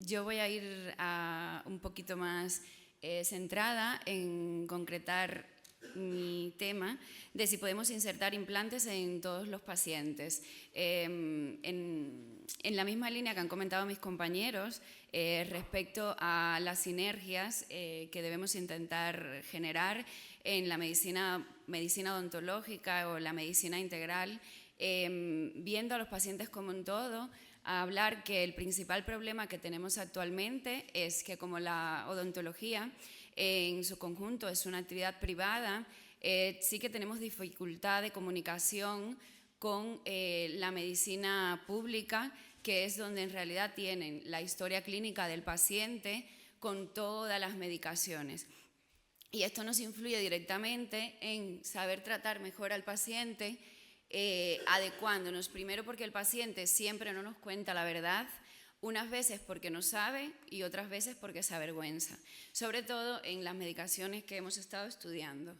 Yo voy a ir un poquito más centrada en concretar mi tema de si podemos insertar implantes en todos los pacientes. En la misma línea que han comentado mis compañeros respecto a las sinergias que debemos intentar generar en la medicina odontológica o la medicina integral, viendo a los pacientes como un todo, a hablar que el principal problema que tenemos actualmente es que como la odontología en su conjunto es una actividad privada, sí que tenemos dificultad de comunicación con la medicina pública, que es donde en realidad tienen la historia clínica del paciente con todas las medicaciones. Y esto nos influye directamente en saber tratar mejor al paciente, adecuándonos, primero porque el paciente siempre no nos cuenta la verdad, unas veces porque no sabe y otras veces porque se avergüenza, sobre todo en las medicaciones que hemos estado estudiando.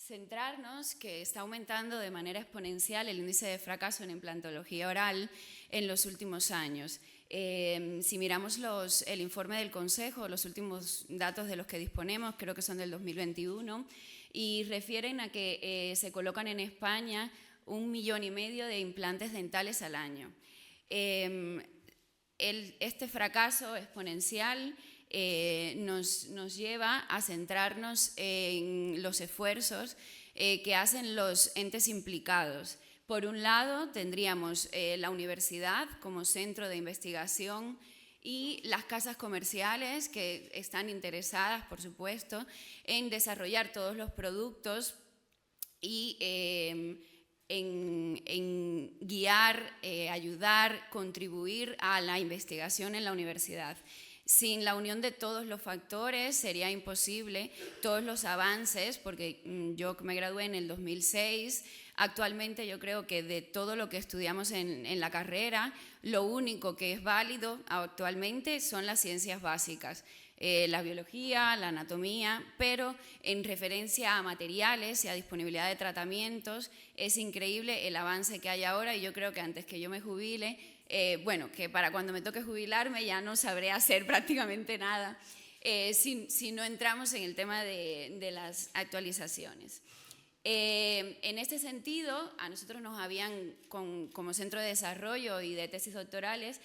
Centrarnos que está aumentando de manera exponencial el índice de fracaso en implantología oral en los últimos años. Si miramos el informe del Consejo, los últimos datos de los que disponemos, creo que son del 2021, y refieren a que se colocan en España 1,5 millones de implantes dentales al año. Este fracaso exponencial nos lleva a centrarnos en los esfuerzos que hacen los entes implicados. Por un lado, tendríamos la universidad como centro de investigación y las casas comerciales que están interesadas, por supuesto, en desarrollar todos los productos y en guiar, ayudar, contribuir a la investigación en la universidad. Sin la unión de todos los factores sería imposible todos los avances, porque yo me gradué en el 2006, actualmente yo creo que de todo lo que estudiamos en la carrera, lo único que es válido actualmente son las ciencias básicas, la biología, la anatomía, pero en referencia a materiales y a disponibilidad de tratamientos es increíble el avance que hay ahora y yo creo que antes que yo me jubile, bueno, que para cuando me toque jubilarme ya no sabré hacer prácticamente nada si no entramos en el tema de las actualizaciones. En este sentido, a nosotros nos habían, como centro de desarrollo y de tesis doctorales,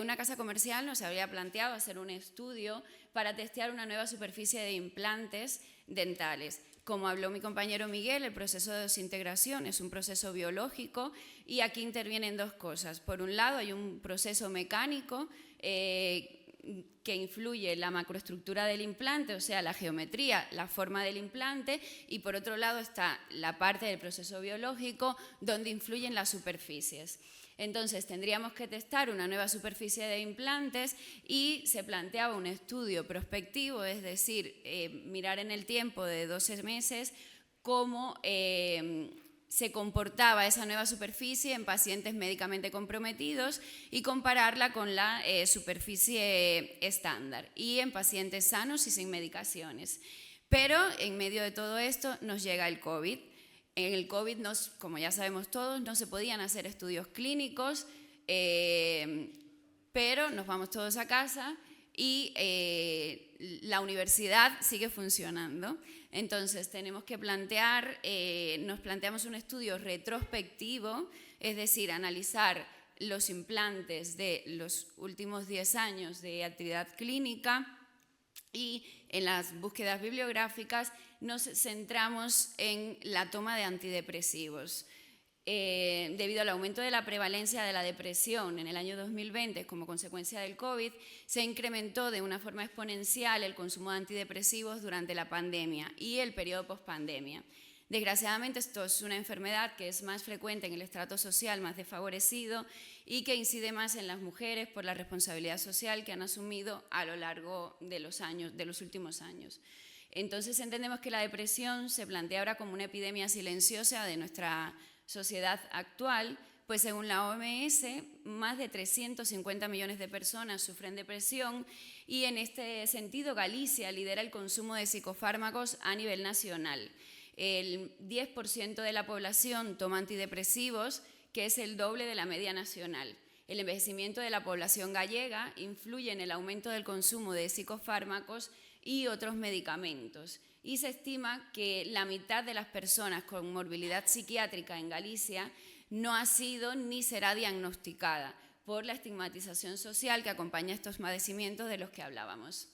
una casa comercial nos había planteado hacer un estudio para testear una nueva superficie de implantes dentales. Como habló mi compañero Miguel, el proceso de desintegración es un proceso biológico y aquí intervienen dos cosas. Por un lado hay un proceso mecánico que influye en la macroestructura del implante, o sea, la geometría, la forma del implante, y por otro lado está la parte del proceso biológico donde influyen las superficies. Entonces tendríamos que testar una nueva superficie de implantes y se planteaba un estudio prospectivo, es decir, mirar en el tiempo de 12 meses cómo se comportaba esa nueva superficie en pacientes médicamente comprometidos y compararla con la superficie estándar y en pacientes sanos y sin medicaciones. Pero en medio de todo esto nos llega el COVID. En el COVID, como ya sabemos todos, no se podían hacer estudios clínicos, pero nos vamos todos a casa y la universidad sigue funcionando. Entonces tenemos que nos planteamos un estudio retrospectivo, es decir, analizar los implantes de los últimos 10 años de actividad clínica y en las búsquedas bibliográficas nos centramos en la toma de antidepresivos. Debido al aumento de la prevalencia de la depresión en el año 2020 como consecuencia del COVID, se incrementó de una forma exponencial el consumo de antidepresivos durante la pandemia y el periodo pospandemia. Desgraciadamente esto es una enfermedad que es más frecuente en el estrato social más desfavorecido y que incide más en las mujeres por la responsabilidad social que han asumido a lo largo de los últimos años. Entonces entendemos que la depresión se plantea ahora como una epidemia silenciosa de nuestra sociedad actual, pues según la OMS más de 350 millones de personas sufren depresión y en este sentido Galicia lidera el consumo de psicofármacos a nivel nacional. El 10% de la población toma antidepresivos, que es el doble de la media nacional. El envejecimiento de la población gallega influye en el aumento del consumo de psicofármacos y otros medicamentos. Y se estima que la mitad de las personas con morbilidad psiquiátrica en Galicia no ha sido ni será diagnosticada por la estigmatización social que acompaña estos padecimientos de los que hablábamos.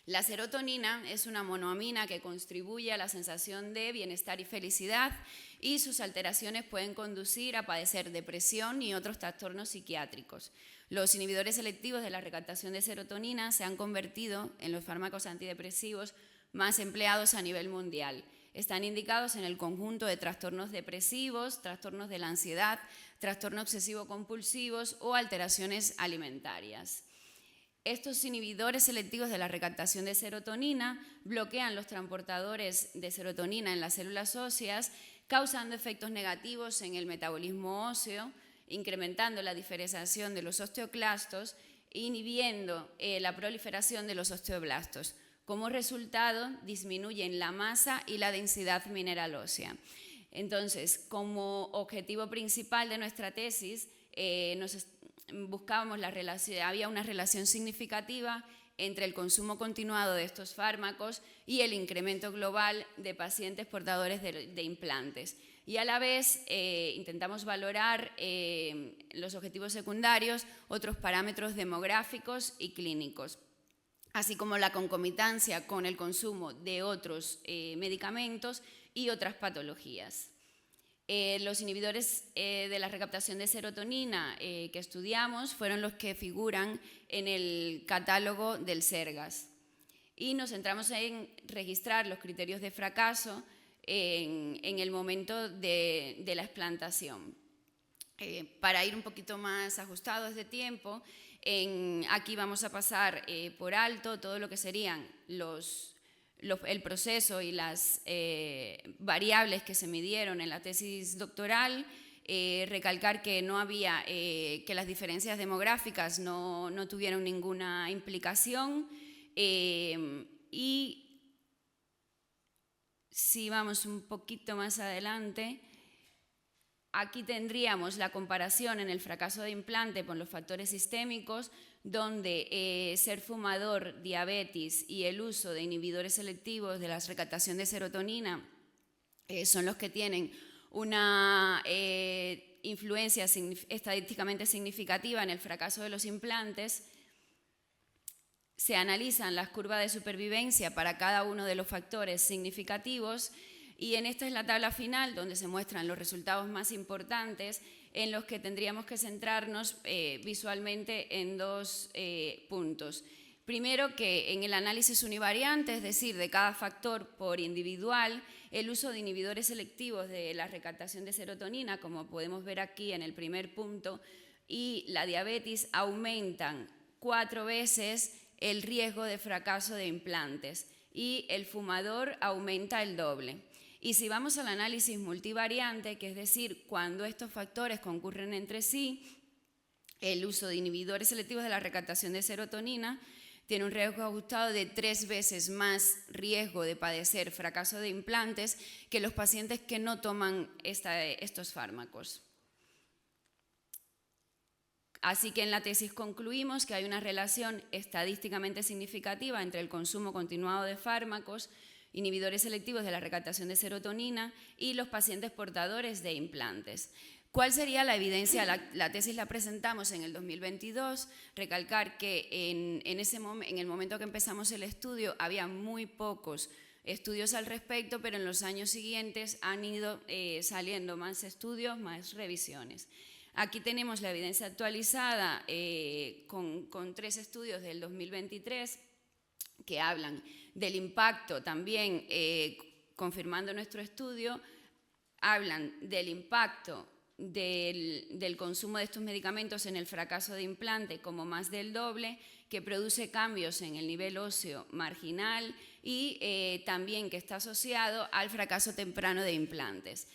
La serotonina es una monoamina que contribuye a la sensación de bienestar y felicidad y sus alteraciones pueden conducir a padecer depresión y otros trastornos psiquiátricos. Los inhibidores selectivos de la recaptación de serotonina se han convertido en los fármacos antidepresivos más empleados a nivel mundial. Están indicados en el conjunto de trastornos depresivos, trastornos de la ansiedad, trastornos obsesivo-compulsivos o alteraciones alimentarias. Estos inhibidores selectivos de la recaptación de serotonina bloquean los transportadores de serotonina en las células óseas, causando efectos negativos en el metabolismo óseo, incrementando la diferenciación de los osteoclastos e inhibiendo la proliferación de los osteoblastos. Como resultado, disminuyen la masa y la densidad mineral ósea. Entonces, como objetivo principal de nuestra tesis, buscábamos había una relación significativa entre el consumo continuado de estos fármacos y el incremento global de pacientes portadores de implantes. Y a la vez intentamos valorar los objetivos secundarios, otros parámetros demográficos y clínicos, así como la concomitancia con el consumo de otros medicamentos y otras patologías. Los inhibidores de la recaptación de serotonina que estudiamos fueron los que figuran en el catálogo del SERGAS y nos centramos en registrar los criterios de fracaso en el momento de la explantación. Para ir un poquito más ajustados de tiempo, aquí vamos a pasar por alto todo lo que serían el proceso y las variables que se midieron en la tesis doctoral, recalcar que no había, que las diferencias demográficas no tuvieron ninguna implicación y si vamos un poquito más adelante, aquí tendríamos la comparación en el fracaso de implante con los factores sistémicos, donde ser fumador, diabetes y el uso de inhibidores selectivos de la recaptación de serotonina son los que tienen una influencia estadísticamente significativa en el fracaso de los implantes. Se analizan las curvas de supervivencia para cada uno de los factores significativos y esta es la tabla final donde se muestran los resultados más importantes en los que tendríamos que centrarnos visualmente en dos puntos. Primero, que en el análisis univariante, es decir, de cada factor por individual, el uso de inhibidores selectivos de la recaptación de serotonina, como podemos ver aquí en el primer punto, y la diabetes aumentan 4 veces el riesgo de fracaso de implantes y el fumador aumenta el doble. Y si vamos al análisis multivariante, que es decir, cuando estos factores concurren entre sí, el uso de inhibidores selectivos de la recaptación de serotonina tiene un riesgo ajustado de 3 veces más riesgo de padecer fracaso de implantes que los pacientes que no toman estos fármacos. Así que en la tesis concluimos que hay una relación estadísticamente significativa entre el consumo continuado de fármacos, inhibidores selectivos de la recaptación de serotonina y los pacientes portadores de implantes. ¿Cuál sería la evidencia? La tesis la presentamos en el 2022, recalcar que en el momento que empezamos el estudio había muy pocos estudios al respecto, pero en los años siguientes han ido saliendo más estudios, más revisiones. Aquí tenemos la evidencia actualizada con 3 estudios del 2023 que hablan del impacto también, confirmando nuestro estudio, hablan del impacto del consumo de estos medicamentos en el fracaso de implante como más del doble, que produce cambios en el nivel óseo marginal y también que está asociado al fracaso temprano de implantes.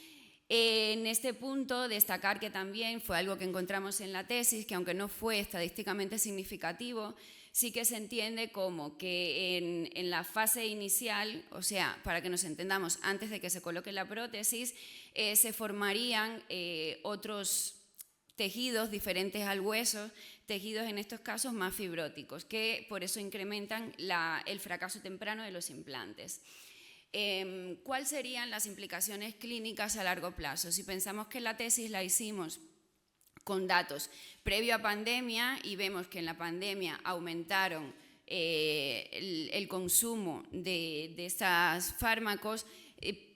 En este punto, destacar que también fue algo que encontramos en la tesis, que aunque no fue estadísticamente significativo, sí que se entiende como que en la fase inicial, o sea, para que nos entendamos, antes de que se coloque la prótesis, se formarían otros tejidos diferentes al hueso, tejidos en estos casos más fibróticos, que por eso incrementan el fracaso temprano de los implantes. ¿Cuáles serían las implicaciones clínicas a largo plazo? Si pensamos que la tesis la hicimos con datos previo a pandemia y vemos que en la pandemia aumentaron el consumo de estos fármacos,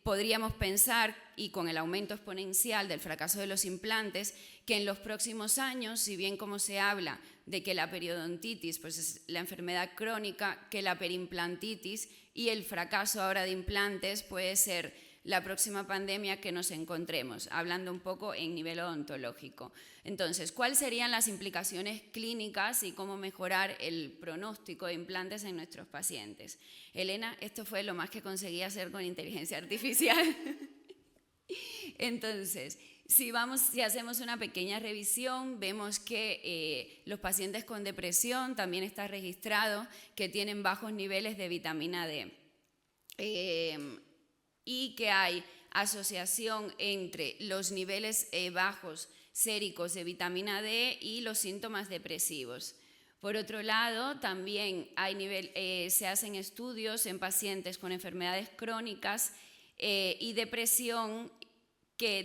podríamos pensar, y con el aumento exponencial del fracaso de los implantes, que en los próximos años, si bien como se habla de que la periodontitis pues es la enfermedad crónica, que la perimplantitis y el fracaso ahora de implantes puede ser la próxima pandemia que nos encontremos, hablando un poco en nivel odontológico. Entonces, ¿cuáles serían las implicaciones clínicas y cómo mejorar el pronóstico de implantes en nuestros pacientes? Elena, esto fue lo más que conseguí hacer con inteligencia artificial. Entonces, si hacemos una pequeña revisión, vemos que los pacientes con depresión también está registrado que tienen bajos niveles de vitamina D. Y que hay asociación entre los niveles bajos séricos de vitamina D y los síntomas depresivos. Por otro lado, también se hacen estudios en pacientes con enfermedades crónicas y depresión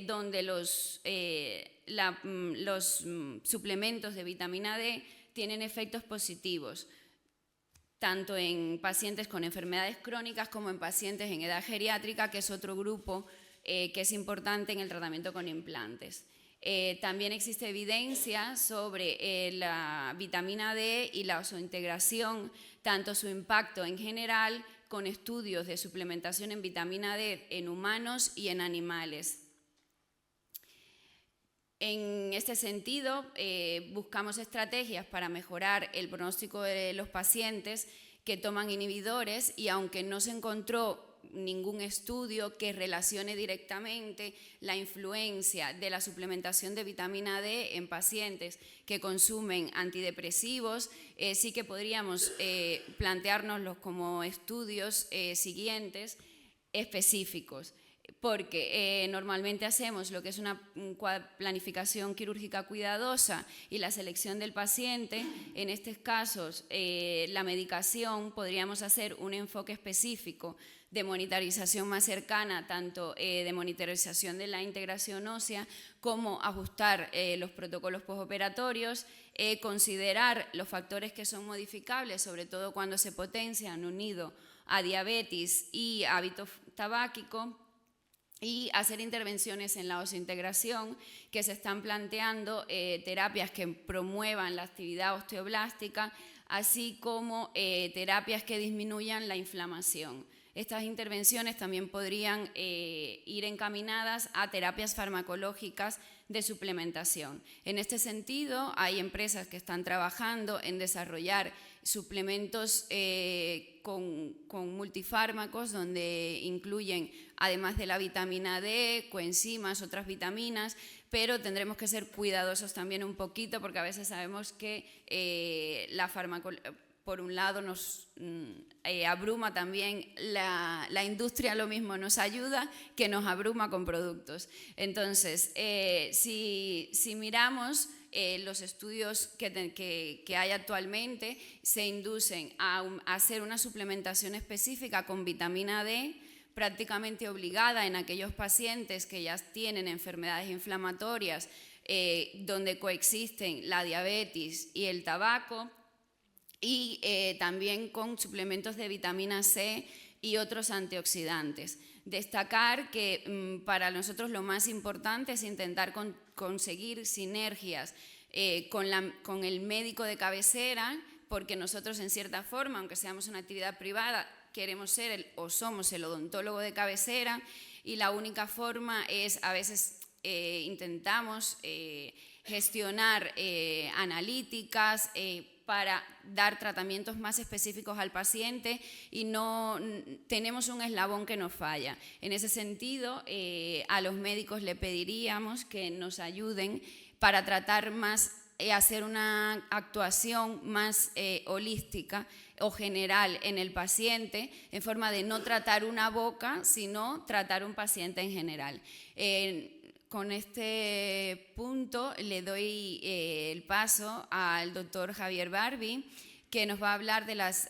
donde los suplementos de vitamina D tienen efectos positivos, tanto en pacientes con enfermedades crónicas como en pacientes en edad geriátrica, que es otro grupo que es importante en el tratamiento con implantes. También existe evidencia sobre la vitamina D y la osointegración, tanto su impacto en general, con estudios de suplementación en vitamina D en humanos y en animales. En este sentido, buscamos estrategias para mejorar el pronóstico de los pacientes que toman inhibidores y aunque no se encontró ningún estudio que relacione directamente la influencia de la suplementación de vitamina D en pacientes que consumen antidepresivos, sí que podríamos planteárnoslos como estudios siguientes específicos. Porque normalmente hacemos lo que es una planificación quirúrgica cuidadosa y la selección del paciente. En estos casos, la medicación, podríamos hacer un enfoque específico de monitorización más cercana, tanto de monitorización de la integración ósea, como ajustar los protocolos postoperatorios, considerar los factores que son modificables, sobre todo cuando se potencian unido a diabetes y hábito tabáquico, y hacer intervenciones en la oseointegración, que se están planteando terapias que promuevan la actividad osteoblástica, así como terapias que disminuyan la inflamación. Estas intervenciones también podrían ir encaminadas a terapias farmacológicas de suplementación. En este sentido, hay empresas que están trabajando en desarrollar suplementos con multifármacos, donde incluyen, además de la vitamina D, coenzimas, otras vitaminas, pero tendremos que ser cuidadosos también un poquito, porque a veces sabemos que la farmacología, por un lado, nos abruma también la industria, lo mismo nos ayuda que nos abruma con productos. Entonces, si miramos los estudios que hay actualmente, se inducen a hacer una suplementación específica con vitamina D, prácticamente obligada en aquellos pacientes que ya tienen enfermedades inflamatorias, donde coexisten la diabetes y el tabaco, y también con suplementos de vitamina C y otros antioxidantes. Destacar que para nosotros lo más importante es intentar conseguir sinergias con el médico de cabecera, porque nosotros en cierta forma, aunque seamos una actividad privada, queremos ser o somos el odontólogo de cabecera, y la única forma es, a veces intentamos gestionar analíticas, para dar tratamientos más específicos al paciente y no tenemos un eslabón que nos falla. En ese sentido, a los médicos le pediríamos que nos ayuden para tratar más, hacer una actuación más holística o general en el paciente, en forma de no tratar una boca, sino tratar un paciente en general. Con este punto le doy el paso al doctor Javier Barbie, que nos va a hablar de los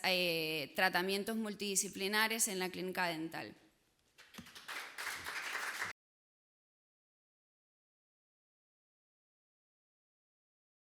tratamientos multidisciplinares en la clínica dental.